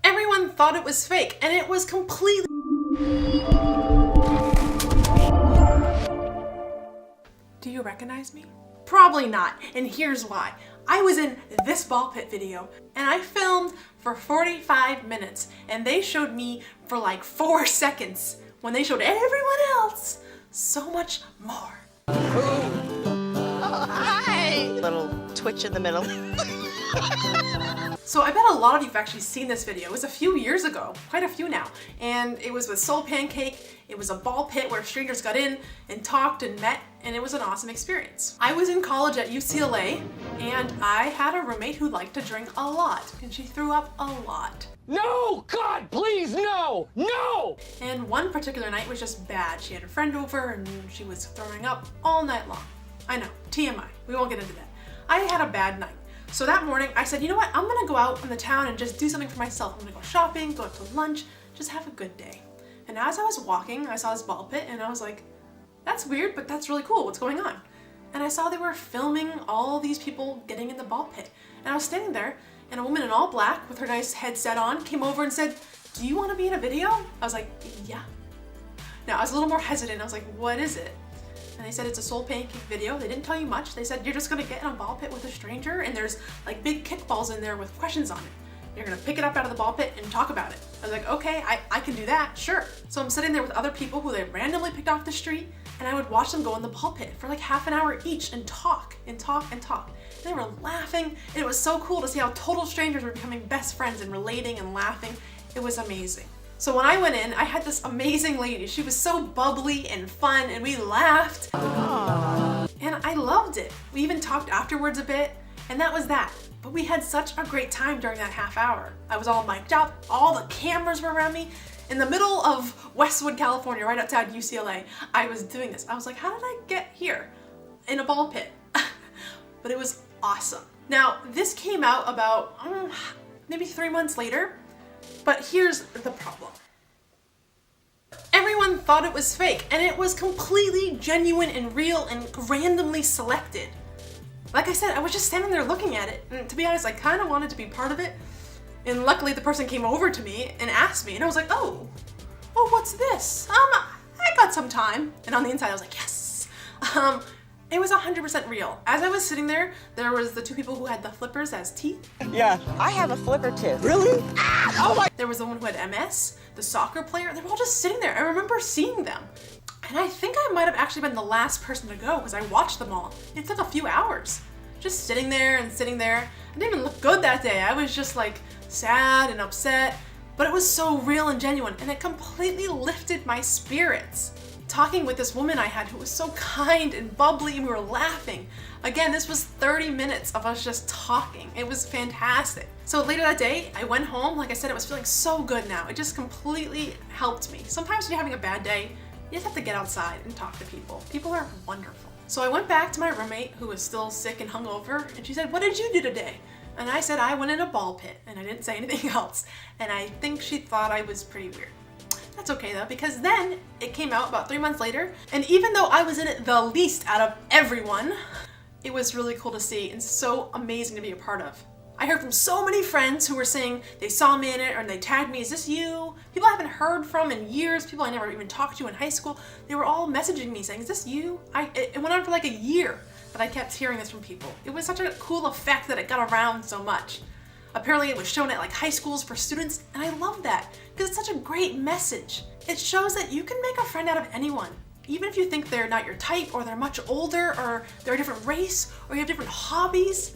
Everyone thought it was fake, and it was completely... Do you recognize me? Probably not, and here's why. I was in this ball pit video, and I filmed for 45 minutes, and they showed me for like 4 seconds, when they showed everyone else so much more. Oh, hi! Little twitch in the middle. So I bet a lot of you have actually seen this video. It was a few years ago, quite a few now, and it was with SoulPancake. It was a ball pit where strangers got in and talked and met, and it was an awesome experience. I was in college at UCLA, and I had a roommate who liked to drink a lot, and she threw up a lot. No! God, please, no! No! And one particular night was just bad. She had a friend over, and she was throwing up all night long. I know, TMI, we won't get into that. I had a bad night. So that morning I said, you know what, I'm gonna go out in the town and just do something for myself. I'm gonna go shopping, go out to lunch, just have a good day. And as I was walking, I saw this ball pit and I was like, that's weird, but that's really cool, what's going on? And I saw they were filming all these people getting in the ball pit. And I was standing there and a woman in all black with her nice headset on came over and said, do you wanna be in a video? I was like, yeah. Now I was a little more hesitant, I was like, what is it? And they said it's a SoulPancake video. They didn't tell you much. They said you're just gonna get in a ball pit with a stranger and there's like big kickballs in there with questions on it. You're gonna pick it up out of the ball pit and talk about it. I was like, okay, I can do that, sure. So I'm sitting there with other people who they randomly picked off the street, and I would watch them go in the ball pit for like half an hour each and talk and talk and talk. And they were laughing, and it was so cool to see how total strangers were becoming best friends and relating and laughing. It was amazing. So when I went in, I had this amazing lady. She was so bubbly and fun, and we laughed. Aww. And I loved it. We even talked afterwards a bit, and that was that. But we had such a great time during that half hour. I was all mic'd up, all the cameras were around me. In the middle of Westwood, California, right outside UCLA, I was doing this. I was like, how did I get here? In a ball pit. But it was awesome. Now, this came out about maybe 3 months later. But here's the problem. Everyone thought it was fake, and it was completely genuine and real and randomly selected. Like I said, I was just standing there looking at it, and to be honest, I kind of wanted to be part of it. And luckily the person came over to me and asked me, and I was like, oh, what's this? I got some time. And on the inside I was like, yes. It was 100% real. As I was sitting there, there was the 2 people who had the flippers as teeth. Yeah, I have a flipper too. Really? Ah, oh my! There was the one who had MS, the soccer player. They were all just sitting there. I remember seeing them. And I think I might have actually been the last person to go because I watched them all. It took a few hours. Just sitting there and sitting there. I didn't even look good that day. I was just like sad and upset. But it was so real and genuine, and it completely lifted my spirits. Talking with this woman I had who was so kind and bubbly, and we were laughing. Again, this was 30 minutes of us just talking. It was fantastic. So later that day, I went home. Like I said, I was feeling so good now. It just completely helped me. Sometimes when you're having a bad day, you just have to get outside and talk to people. People are wonderful. So I went back to my roommate who was still sick and hungover, and she said, what did you do today? And I said, I went in a ball pit, and I didn't say anything else. And I think she thought I was pretty weird. That's okay though, because then it came out about 3 months later, and even though I was in it the least out of everyone, it was really cool to see and so amazing to be a part of. I heard from so many friends who were saying they saw me in it or they tagged me, is this you? People I haven't heard from in years, people I never even talked to in high school, they were all messaging me saying, is this you? It went on for like a year, but I kept hearing this from people. It was such a cool effect that it got around so much. Apparently it was shown at like high schools for students, and I love that because it's such a great message. It shows that you can make a friend out of anyone. Even if you think they're not your type, or they're much older, or they're a different race, or you have different hobbies,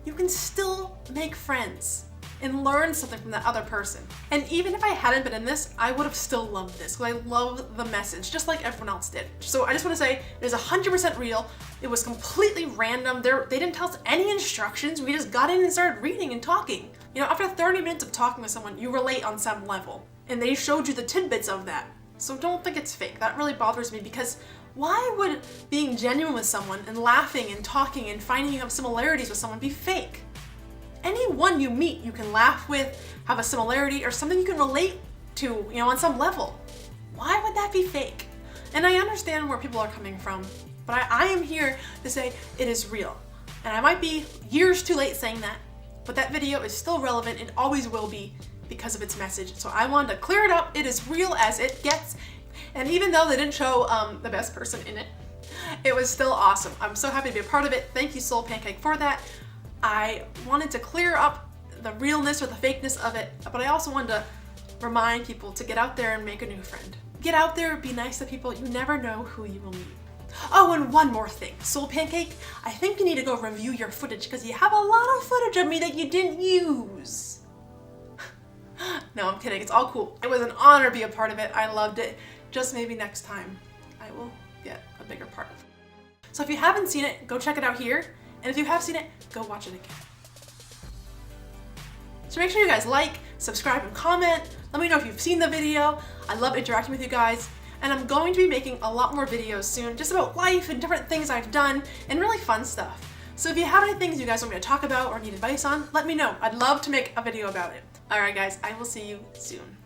you can still make friends and learn something from that other person. And even if I hadn't been in this, I would have still loved this because I love the message, just like everyone else did. So I just want to say, it is 100% real. It was completely random. They didn't tell us any instructions. We just got in and started reading and talking. You know, after 30 minutes of talking with someone, you relate on some level. And they showed you the tidbits of that. So don't think it's fake. That really bothers me because why would being genuine with someone and laughing and talking and finding you have similarities with someone be fake? Anyone you meet, you can laugh with, have a similarity, or something you can relate to, you know, on some level. Why would that be fake? And I understand where people are coming from, but I am here to say it is real. And I might be years too late saying that, but that video is still relevant and always will be because of its message. So I wanted to clear it up. It is real as it gets. And even though they didn't show the best person in it, it was still awesome. I'm so happy to be a part of it. Thank you, SoulPancake, for that. I wanted to clear up the realness or the fakeness of it, but I also wanted to remind people to get out there and make a new friend. Get out there, be nice to people. You never know who you will meet. Oh, and one more thing. SoulPancake, I think you need to go review your footage because you have a lot of footage of me that you didn't use. No, I'm kidding. It's all cool. It was an honor to be a part of it. I loved it. Just maybe next time I will get a bigger part. So if you haven't seen it, go check it out here. And if you have seen it, go watch it again. So make sure you guys like, subscribe, and comment. Let me know if you've seen the video. I love interacting with you guys. And I'm going to be making a lot more videos soon, just about life and different things I've done and really fun stuff. So if you have any things you guys want me to talk about or need advice on, let me know. I'd love to make a video about it. All right, guys, I will see you soon.